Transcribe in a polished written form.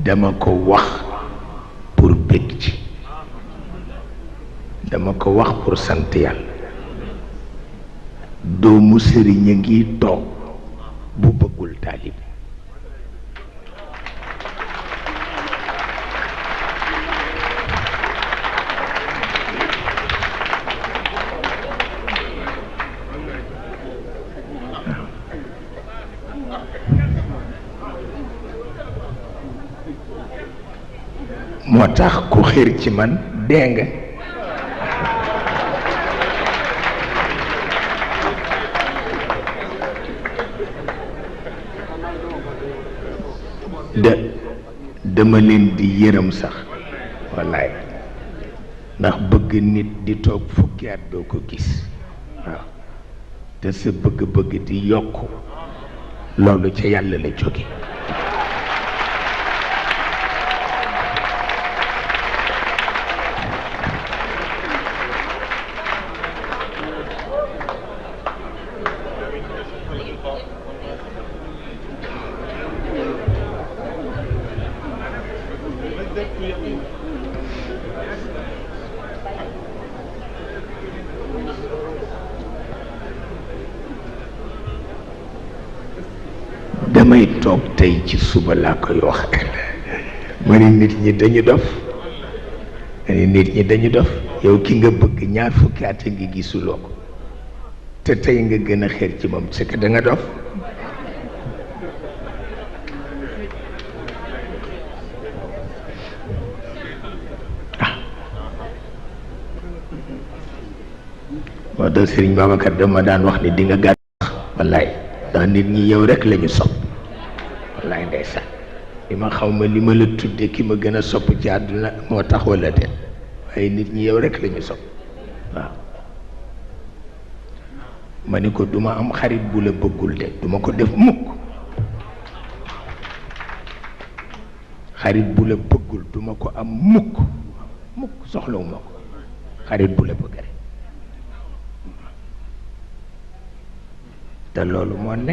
dama ko wax pour bég ci, dama ko wax pour sant yàlla. doomu sëriñ a ngi toog bu bëggul taalib. moo tax ku xër ci man dee nga. dama leen di yërëm sax wallaay, ndax bëgg nit di toog fukki at doo ko gis, waaw, te sa bëgg-bëgg di yokk, loolu ca yàlla la jóge. damay toog tey ci suba laa koy wax ma ni nit ñi dañu dof, ma ni nit ñi dañu dof. yow ki nga bëgg ñaar fukki at a ngi gisuloo ko te tey nga gën a xeer ci moom, c'est que da nga dof. moo tax Sëriñ Babacar dama daan wax ni di nga gàtt wallaay, ndax nit ñi yow rek lañu sopp wallaay ndeysaan. li ma xaw ma li ma la tudde ki ma gën a sopp ci àdduna moo tax wala de, waaye nit ñi yow rek lañu sopp. waaw ma ni ko duma am xarit bu la bëggul de, duma ko def mukk. xarit bu la bëggul duma ko am mukk mukk, soxlawuma ko. xarit bu la bëgg rek, te loolu moo nekk.